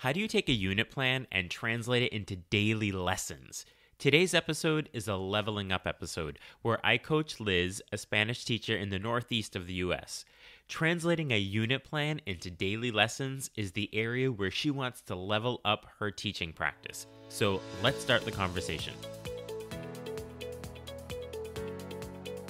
How do you take a unit plan and translate it into daily lessons? Today's episode is a leveling up episode where I coach Liz, a Spanish teacher in the Northeast of the US. Translating a unit plan into daily lessons is the area where she wants to level up her teaching practice. So let's start the conversation.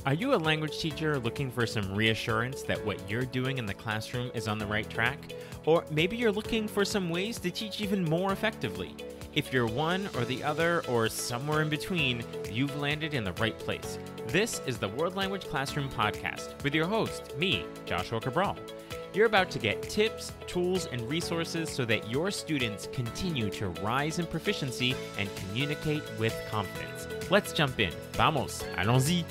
Are you a language teacher looking for some reassurance that what you're doing in the classroom is on the right track? Or maybe you're looking for some ways to teach even more effectively. If you're one or the other or somewhere in between, you've landed in the right place. This is the World Language Classroom Podcast with your host, me, Joshua Cabral. You're about to get tips, tools, and resources so that your students continue to rise in proficiency and communicate with confidence. Let's jump in. Vamos, allons-y.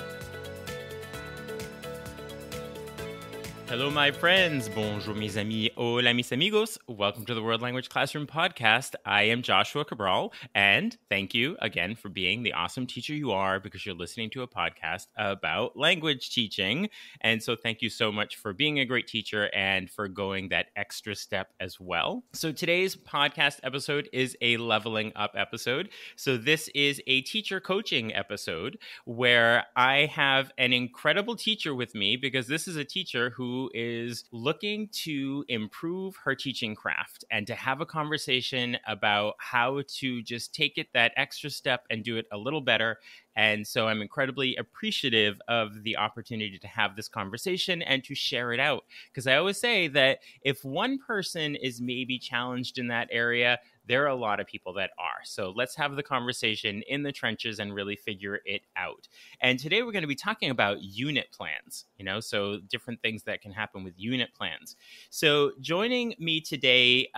Hello, my friends. Bonjour, mes amis. Hola, mis amigos. Welcome to the World Language Classroom Podcast. I am Joshua Cabral, and thank you again for being the awesome teacher you are because you're listening to a podcast about language teaching. And so thank you so much for being a great teacher and for going that extra step as well. So today's podcast episode is a leveling up episode. So this is a teacher coaching episode where I have an incredible teacher with me because this is a teacher who is looking to improve her teaching craft and to have a conversation about how to just take it that extra step and do it a little better. And so I'm incredibly appreciative of the opportunity to have this conversation and to share it out. Because I always say that if one person is maybe challenged in that area, there are a lot of people that are. So let's have the conversation in the trenches and really figure it out. And today we're going to be talking about unit plans, so different things that can happen with unit plans. So joining me today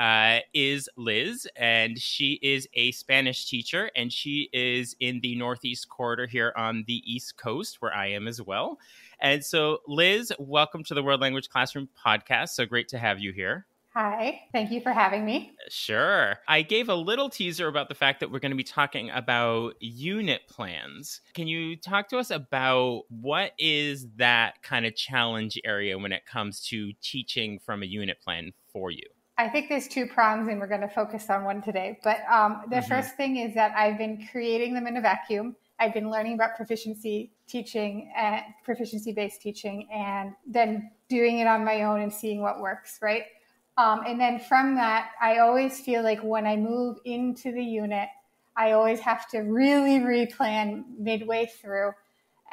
is Liz, and she is a Spanish teacher, and she is in the Northeast corridor here on the East Coast, where I am as well. And so, Liz, welcome to the World Language Classroom Podcast. So great to have you here. Hi, thank you for having me. Sure. I gave a little teaser about the fact that we're going to be talking about unit plans. Can you talk to us about what is that kind of challenge area when it comes to teaching from a unit plan for you? I think there's two prongs and we're going to focus on one today. But the first thing is that I've been creating them in a vacuum. I've been learning about proficiency teaching and proficiency-based teaching and then doing it on my own and seeing what works, right? And then from that, I always feel like when I move into the unit, I always have to really replan midway through.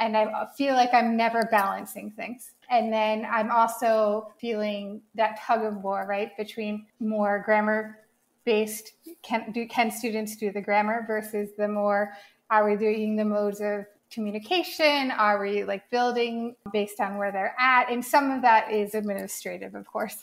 And I feel like I'm never balancing things. And then I'm also feeling that tug of war, right? Between more grammar-based, can students do the grammar versus the more, are we doing the modes of communication? Are we building based on where they're at? And some of that is administrative, of course.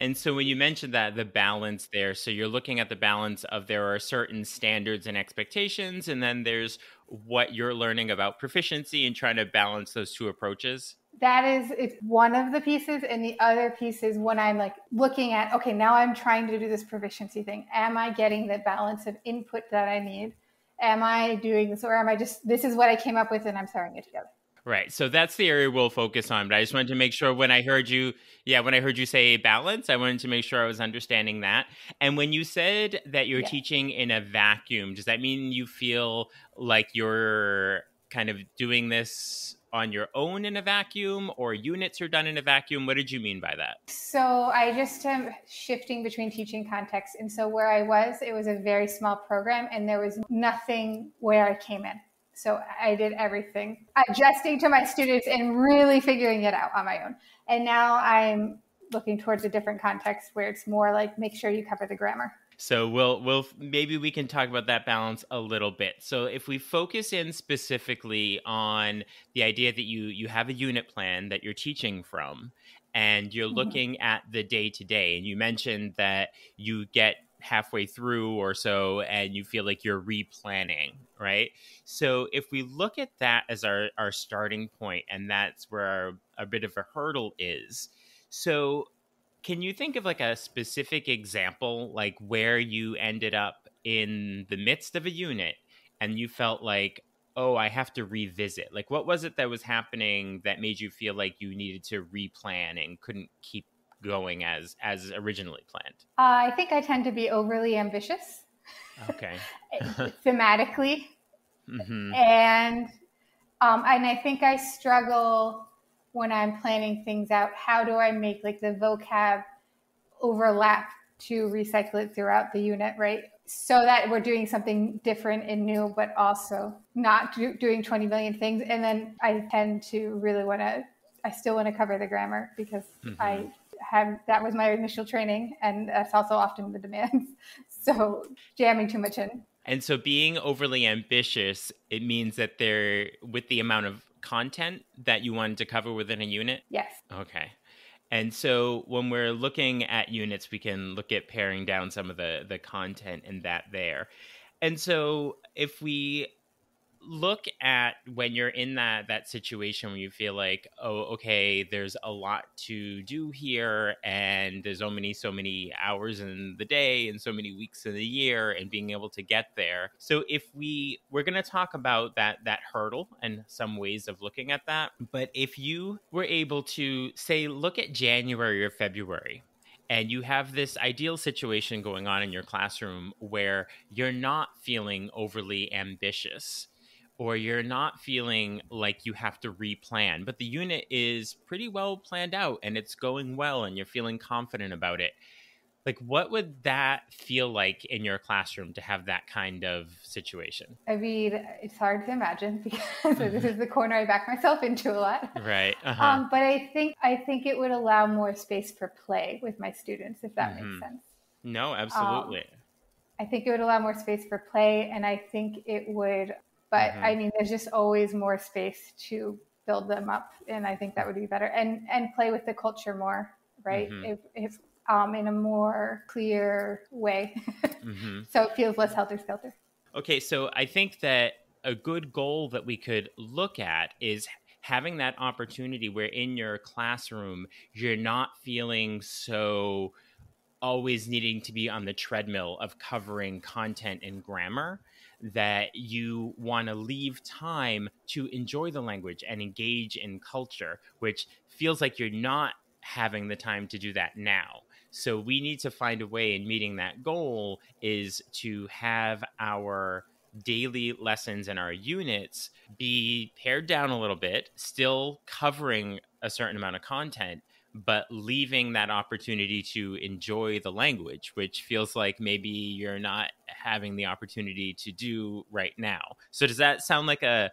And so when you mentioned that, the balance there, so you're looking at the balance of there are certain standards and expectations, and then there's what you're learning about proficiency and trying to balance those two approaches? It's one of the pieces. And the other piece is when I'm looking at, okay, now I'm trying to do this proficiency thing. Am I getting the balance of input that I need? Am I doing this, or am I just, this is what I came up with and I'm throwing it together? Right. So that's the area we'll focus on. But I just wanted to make sure when I heard you say balance, I wanted to make sure I was understanding that. And when you said that you're teaching in a vacuum, does that mean you feel like you're kind of doing this on your own in a vacuum, or units are done in a vacuum? What did you mean by that? So I just am shifting between teaching contexts. And so where I was, it was a very small program and there was nothing where I came in. So I did everything, adjusting to my students and really figuring it out on my own. And now I'm looking towards a different context where it's more make sure you cover the grammar. So we'll maybe we can talk about that balance a little bit. So if we focus in specifically on the idea that you have a unit plan that you're teaching from, and you're looking at the day to day, and you mentioned that you get halfway through or so and you feel like you're replanning, right? So if we look at that as our starting point, and that's where a bit of a hurdle is. So can you think of a specific example, where you ended up in the midst of a unit and you felt like, oh, I have to revisit? What was it that was happening that made you feel like you needed to replan and couldn't keep going as originally planned? I think I tend to be overly ambitious Okay. thematically. Mm-hmm. And I think I struggle when I'm planning things out. How do I make like the vocab overlap to recycle it throughout the unit, right? So that we're doing something different and new, but also not doing 20 million things. And then I tend to really I still want to cover the grammar because Mm-hmm. that was my initial training, and that's also often the demands. So jamming too much in. And so being overly ambitious, it means that with the amount of content that you wanted to cover within a unit? Yes. Okay. And so when we're looking at units, we can look at paring down some of the content in that there. And so if we look at when you're in that situation where you feel like, oh, okay, there's a lot to do here, and there's so many hours in the day and so many weeks in the year, and being able to get there. So if we're going to talk about that hurdle and some ways of looking at that, but if you were able to say look at January or February, and you have this ideal situation going on in your classroom where you're not feeling overly ambitious, or you're not feeling like you have to replan, but the unit is pretty well planned out and it's going well and you're feeling confident about it. Like, what would that feel like in your classroom to have that kind of situation? I mean, it's hard to imagine because this Mhm. is the corner I back myself into a lot. Right. Uh-huh. But I think it would allow more space for play with my students, if that makes Hmm. sense. No, Um, absolutely. I think it would allow more space for play, and I think it would. But Hmm. I mean, there's just always more space to build them up, and I think that would be better. And play with the culture more, right? Hmm. If in a more clear way, Hmm. so it feels less helter skelter. Okay, so I think that a good goal that we could look at is having that opportunity where in your classroom you're not feeling so always needing to be on the treadmill of covering content and grammar, that you want to leave time to enjoy the language and engage in culture, which feels like you're not having the time to do that now. So we need to find a way in meeting that goal is to have our daily lessons and our units be pared down a little bit, still covering a certain amount of content, but leaving that opportunity to enjoy the language, which feels like maybe you're not having the opportunity to do right now. So does that sound like a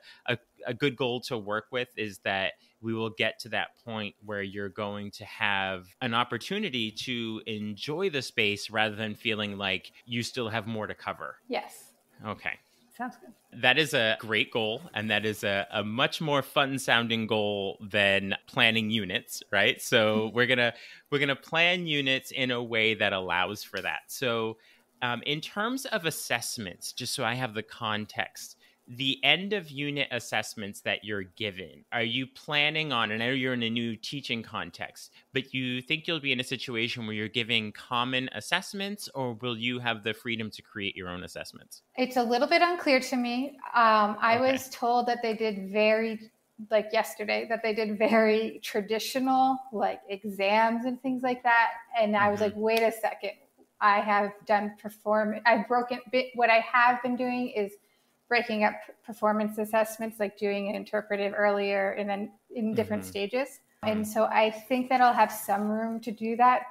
good goal to work with, is that we will get to that point where you're going to have an opportunity to enjoy the space rather than feeling like you still have more to cover? Yes, Okay. sounds good. That is a great goal, and that is a much more fun sounding goal than planning units, right? So we're gonna plan units in a way that allows for that. So in terms of assessments, just so I have the context, the end of unit assessments that you're given, are you planning on, and I know you're in a new teaching context, but you think you'll be in a situation where you're giving common assessments, or will you have the freedom to create your own assessments? It's a little bit unclear to me. I Okay. was told that they did like yesterday, that they did very traditional, like exams and things like that. And I was Hmm. like, wait a second. I have done I've broken, what I have been doing is breaking up performance assessments, like doing an interpretive earlier and then in different Hmm. stages. And so I think that I'll have some room to do that,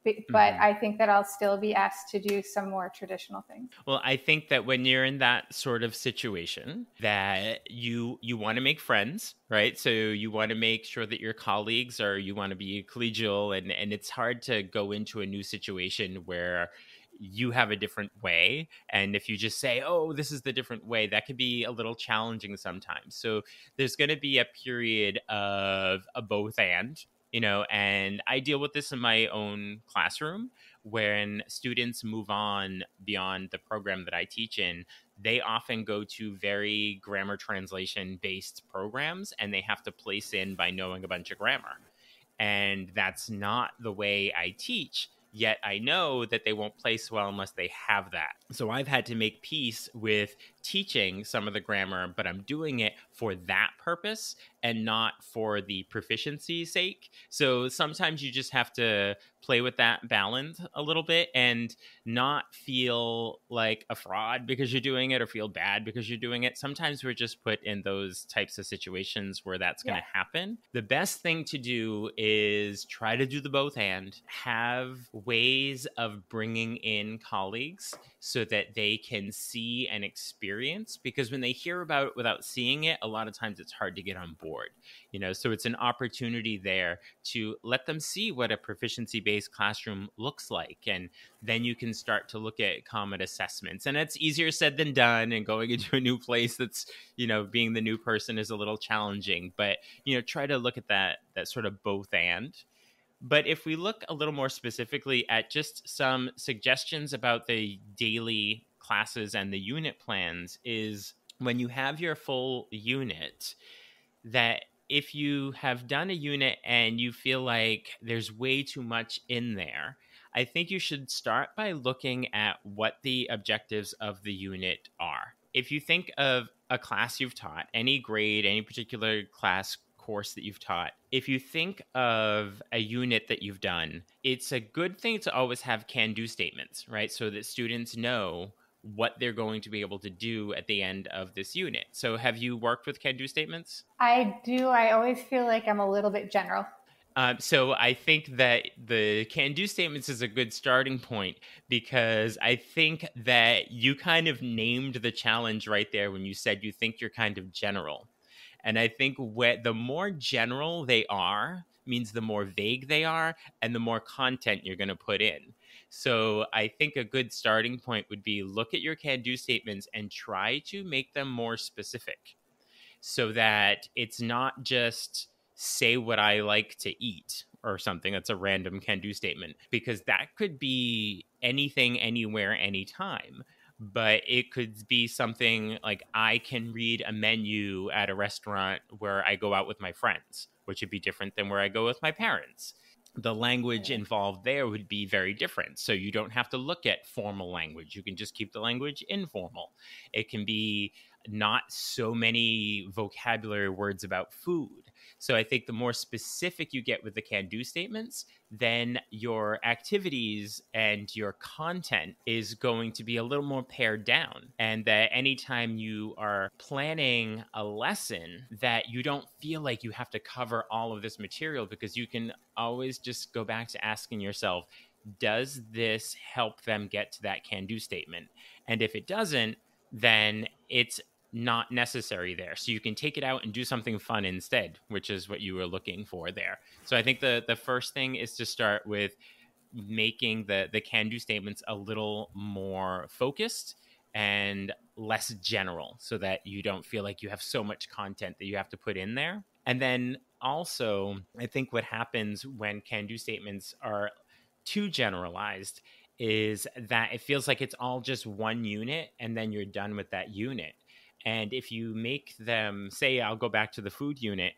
but Hmm. I think that I'll still be asked to do some more traditional things. Well, I think that when you're in that sort of situation, that you want to make friends, right? So you want to make sure that your colleagues, or you want to be collegial, and it's hard to go into a new situation where you have a different way, and if you just say, oh, this is the different way, that could be a little challenging sometimes. So there's going to be a period of a both and I deal with this in my own classroom. When students move on beyond the program that I teach in, they often go to very grammar translation based programs, and they have to place in by knowing a bunch of grammar. And that's not the way I teach. Yet I know that they won't place well unless they have that. So I've had to make peace with teaching some of the grammar, but I'm doing it for that purpose and not for the proficiency sake. So sometimes you just have to play with that balance a little bit and not feel like a fraud because you're doing it or feel bad because you're doing it. Sometimes we're just put in those types of situations where that's going to happen. The best thing to do is try to do the both and have ways of bringing in colleagues so that they can see and experience, because when they hear about it without seeing it, a lot of times it's hard to get on board. So it's an opportunity there to let them see what a proficiency based classroom looks like, and then you can start to look at common assessments. And it's easier said than done, and going into a new place that's being the new person is a little challenging, but try to look at that sort of both and. But if we look a little more specifically at just some suggestions about the daily classes and the unit plans, is when you have your full unit, that if you have done a unit and you feel like there's way too much in there, I think you should start by looking at what the objectives of the unit are. If you think of a class you've taught, any grade, any particular class course that you've taught, if you think of a unit that you've done, it's a good thing to always have can-do statements, right? So that students know what they're going to be able to do at the end of this unit. So have you worked with can-do statements? I do. I always feel like I'm a little bit general. So I think that the can-do statements is a good starting point, because I think that you kind of named the challenge right there when you said you think you're kind of general. And I think the more general they are means the more vague they are and the more content you're going to put in. So I think a good starting point would be look at your can-do statements and try to make them more specific, so that it's not just say what I like to eat or something that's a random can do statement, because that could be anything, anywhere, anytime. But it could be something like, I can read a menu at a restaurant where I go out with my friends, which would be different than where I go with my parents. The language involved there would be very different. So you don't have to look at formal language. You can just keep the language informal. It can be not so many vocabulary words about food. So I think the more specific you get with the can-do statements, then your activities and your content is going to be a little more pared down. And that anytime you are planning a lesson, that you don't feel like you have to cover all of this material, because you can always just go back to asking yourself, does this help them get to that can-do statement? And if it doesn't, then it's not necessary there. So you can take it out and do something fun instead, which is what you were looking for there. So I think the first thing is to start with making the can-do statements a little more focused and less general, so that you don't feel like you have so much content that you have to put in there. And then also, I think what happens when can-do statements are too generalized is that it feels like it's all just one unit and then you're done with that unit. And if you make them, say, I'll go back to the food unit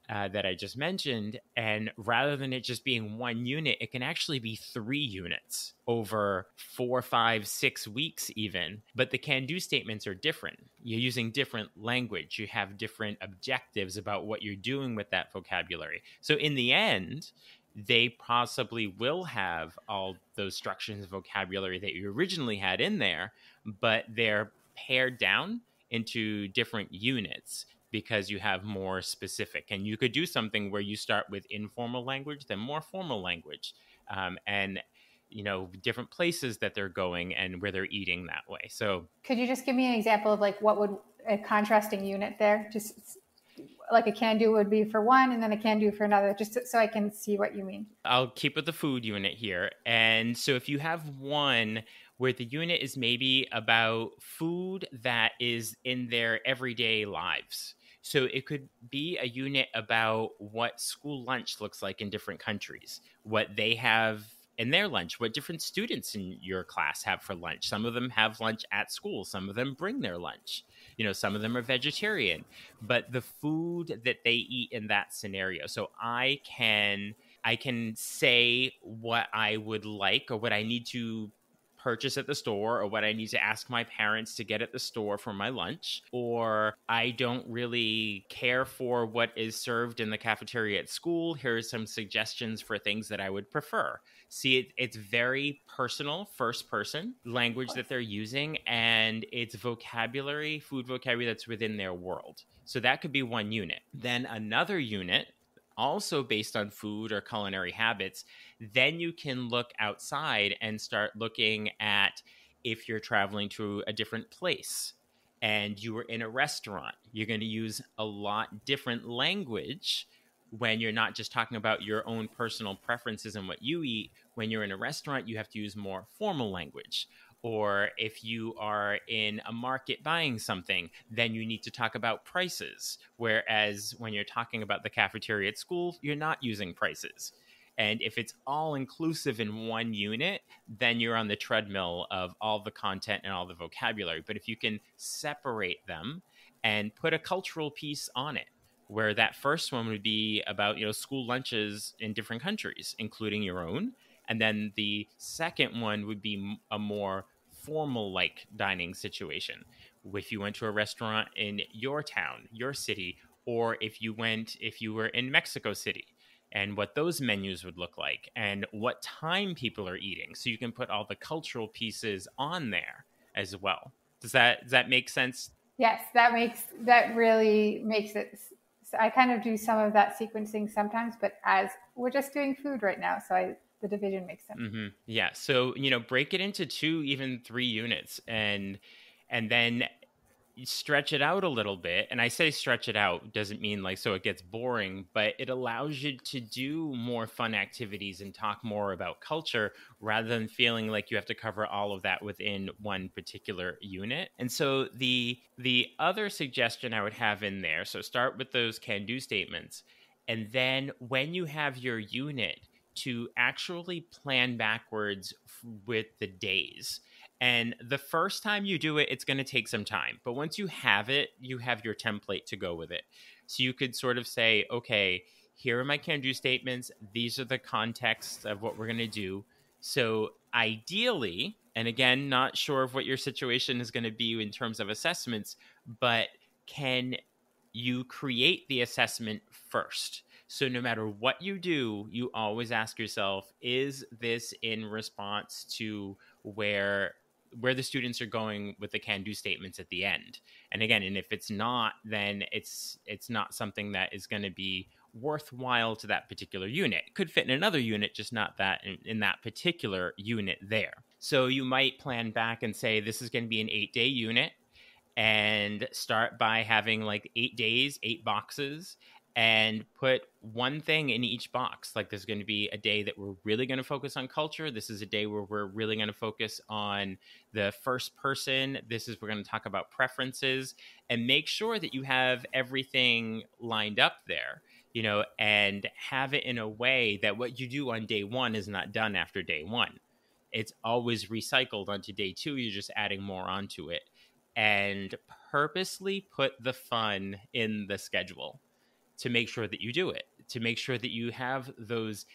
that I just mentioned, and rather than it just being one unit, it can actually be 3 units over 4, 5, 6 weeks even. But the can-do statements are different. You're using different language. You have different objectives about what you're doing with that vocabulary. So in the end, they possibly will have all those structures of vocabulary that you originally had in there, but they're pared down into different units because you have more specific. And you could do something where you start with informal language, then more formal language, and different places that they're going and where they're eating that way. So could you just give me an example of like what would a contrasting unit there? Just like a can do would be for one and then a can do for another, just so I can see what you mean. I'll keep with the food unit here. And so if you have one where the unit is maybe about food that is in their everyday lives. So it could be a unit about what school lunch looks like in different countries, what they have in their lunch, what different students in your class have for lunch. Some of them have lunch at school. Some of them bring their lunch. Some of them are vegetarian, but the food that they eat in that scenario. So I can say what I would like or what I need to purchase at the store or what I need to ask my parents to get at the store for my lunch, or I don't really care for what is served in the cafeteria at school. Here are some suggestions for things that I would prefer. See, it's very personal, first person language that they're using, and it's vocabulary, food vocabulary that's within their world. So that could be one unit. Then another unit, also based on food or culinary habits, then you can look outside and start looking at if you're traveling to a different place and you were in a restaurant, you're going to use a lot different language when you're not just talking about your own personal preferences and what you eat. When you're in a restaurant, you have to use more formal language. Or if you are in a market buying something, then you need to talk about prices. Whereas when you're talking about the cafeteria at school, you're not using prices. And if it's all inclusive in one unit, then you're on the treadmill of all the content and all the vocabulary. But if you can separate them and put a cultural piece on it, where that first one would be about, school lunches in different countries, including your own. And then the second one would be a more formal like dining situation. If you went to a restaurant in your town, your city, or if you were in Mexico City, and what those menus would look like and what time people are eating. So you can put all the cultural pieces on there as well. Does that make sense? Yes, that really makes it. So I kind of do some of that sequencing sometimes, but as we're just doing food right now, so the division makes sense. Mm-hmm. Yeah. So, break it into 2, even 3 units, and then stretch it out a little bit. And I say stretch it out doesn't mean like so it gets boring, but it allows you to do more fun activities and talk more about culture rather than feeling like you have to cover all of that within one particular unit. And so the other suggestion I would have in there, so start with those can do statements, and then when you have your unit, to actually plan backwards with the days. And the first time you do it, it's going to take some time. But once you have it, you have your template to go with it. So you could sort of say, okay, here are my can do statements. These are the contexts of what we're going to do. So ideally, and again, not sure of what your situation is going to be in terms of assessments, but can you create the assessment first? So no matter what you do, you always ask yourself, is this in response to where the students are going with the can do statements at the end? And again, and if it's not, then it's not something that is going to be worthwhile to that particular unit. It could fit in another unit, just not that in that particular unit there. So you might plan back and say, this is going to be an 8-day unit, and start by having like 8 days, 8 boxes, and put one thing in each box. Like there's going to be a day that we're really going to focus on culture. This is a day where we're really going to focus on the first person. We're going to talk about preferences, and make sure that you have everything lined up there, and have it in a way that what you do on day 1 is not done after day 1. It's always recycled onto day 2. You're just adding more onto it. And purposely put the fun in the schedule to make sure that you do it, to make sure that you have those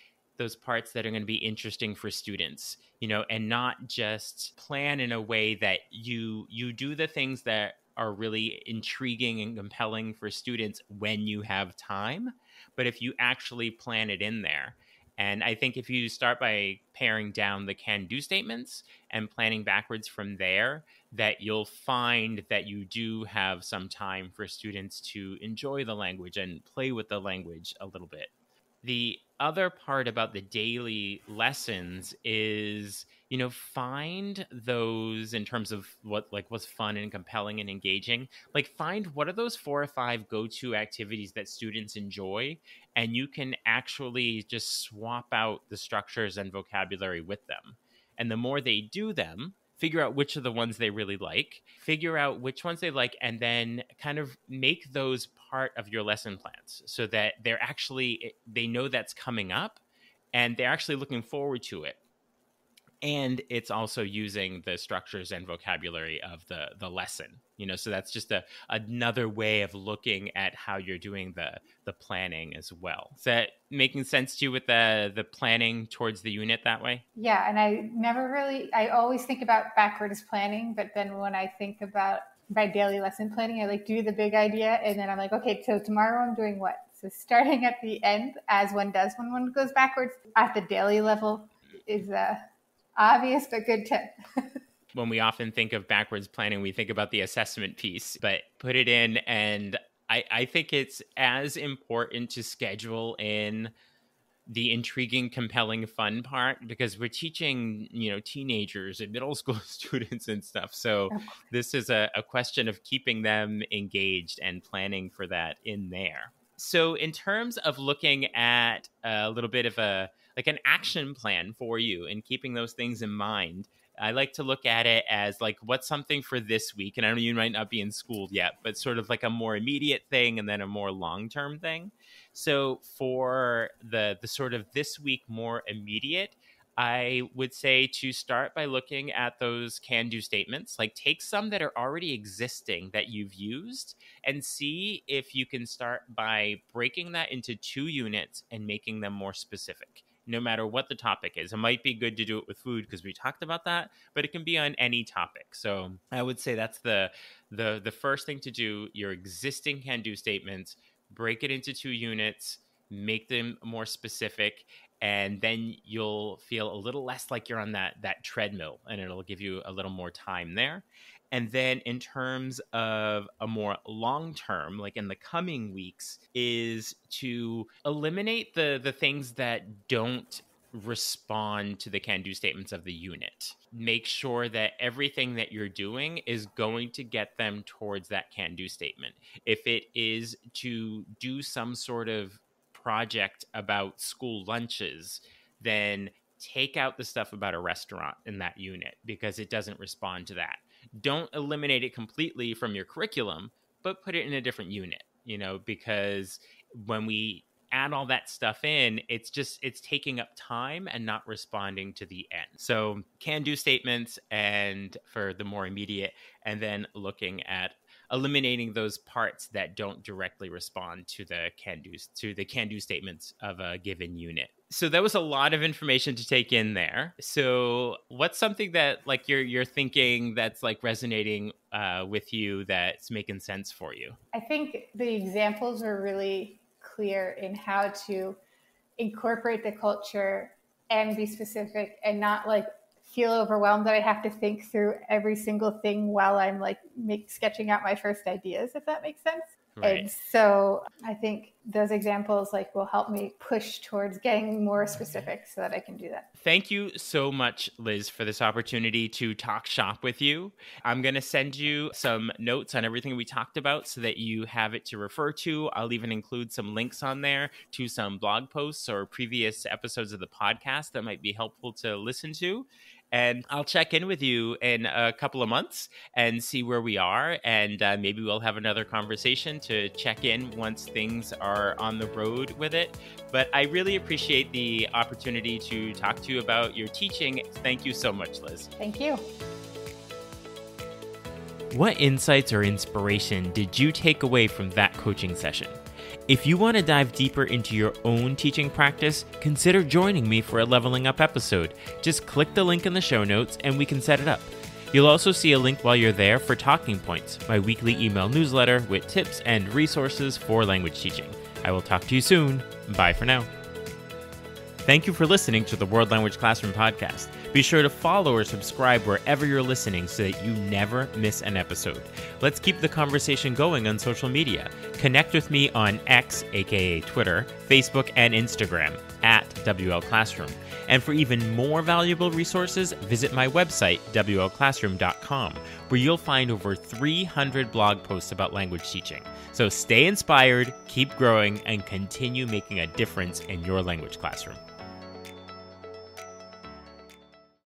parts that are going to be interesting for students, and not just plan in a way that you do the things that are really intriguing and compelling for students when you have time, but if you actually plan it in there. And I think if you start by paring down the can do statements and planning backwards from there, that you'll find that you do have some time for students to enjoy the language and play with the language a little bit. The other part about the daily lessons is, find those in terms of what's fun and compelling and engaging. Like find what are those 4 or 5 go-to activities that students enjoy, and you can actually just swap out the structures and vocabulary with them. And the more they do them, figure out which of the ones they really like, figure out which ones they like, and then kind of make those part of your lesson plans so that they know that's coming up and they're actually looking forward to it. And it's also using the structures and vocabulary of the lesson, so that's just another way of looking at how you're doing the planning as well. Is that making sense to you with the planning towards the unit that way? Yeah, and I always think about backwards planning, but then when I think about my daily lesson planning, I like do the big idea, and then I'm like, okay, so tomorrow I'm doing what? So starting at the end, as one does when one goes backwards, at the daily level is obvious, but good tip. When we often think of backwards planning, we think about the assessment piece, but put it in. And I think it's as important to schedule in the intriguing, compelling, fun part, because we're teaching, teenagers and middle school students and stuff. So this is a question of keeping them engaged and planning for that in there. So in terms of looking at a little bit of an action plan for you and keeping those things in mind, I like to look at it as like, what's something for this week? And I know you might not be in school yet, but sort of like a more immediate thing and then a more long-term thing. So for the sort of this week more immediate, I would say to start by looking at those can-do statements, like take some that are already existing that you've used and see if you can start by breaking that into 2 units and making them more specific. No matter what the topic is. It might be good to do it with food because we talked about that, but it can be on any topic. So I would say that's the first thing to do. Your existing can-do statements, break it into 2 units, make them more specific, and then you'll feel a little less like you're on that treadmill, and it'll give you a little more time there. And then in terms of a more long-term, like in the coming weeks, is to eliminate the things that don't respond to the can-do statements of the unit. Make sure that everything that you're doing is going to get them towards that can-do statement. If it is to do some sort of project about school lunches, then take out the stuff about a restaurant in that unit because it doesn't respond to that. Don't eliminate it completely from your curriculum, but put it in a different unit, because when we add all that stuff in, it's taking up time and not responding to the end. So can-do statements and for the more immediate, and then looking at eliminating those parts that don't directly respond to the can-do statements of a given unit. So that was a lot of information to take in there. So what's something that like you're thinking that's like resonating with you, that's making sense for you? I think the examples are really clear in how to incorporate the culture and be specific and not like feel overwhelmed that I have to think through every single thing while I'm like sketching out my first ideas, if that makes sense. Right. And so I think those examples like will help me push towards getting more specific so that I can do that. Thank you so much, Liz, for this opportunity to talk shop with you. I'm going to send you some notes on everything we talked about so that you have it to refer to. I'll even include some links on there to some blog posts or previous episodes of the podcast that might be helpful to listen to. And I'll check in with you in a couple of months and see where we are. And maybe we'll have another conversation to check in once things are on the road with it. But I really appreciate the opportunity to talk to you about your teaching. Thank you so much, Liz. Thank you. What insights or inspiration did you take away from that coaching session? If you want to dive deeper into your own teaching practice, consider joining me for a Leveling Up episode. Just click the link in the show notes and we can set it up. You'll also see a link while you're there for Talking Points, my weekly email newsletter with tips and resources for language teaching. I will talk to you soon. Bye for now. Thank you for listening to the World Language Classroom podcast. Be sure to follow or subscribe wherever you're listening so that you never miss an episode. Let's keep the conversation going on social media. Connect with me on X, aka Twitter, Facebook, and Instagram at WL Classroom. And for even more valuable resources, visit my website, WLClassroom.com, where you'll find over 300 blog posts about language teaching. So stay inspired, keep growing, and continue making a difference in your language classroom.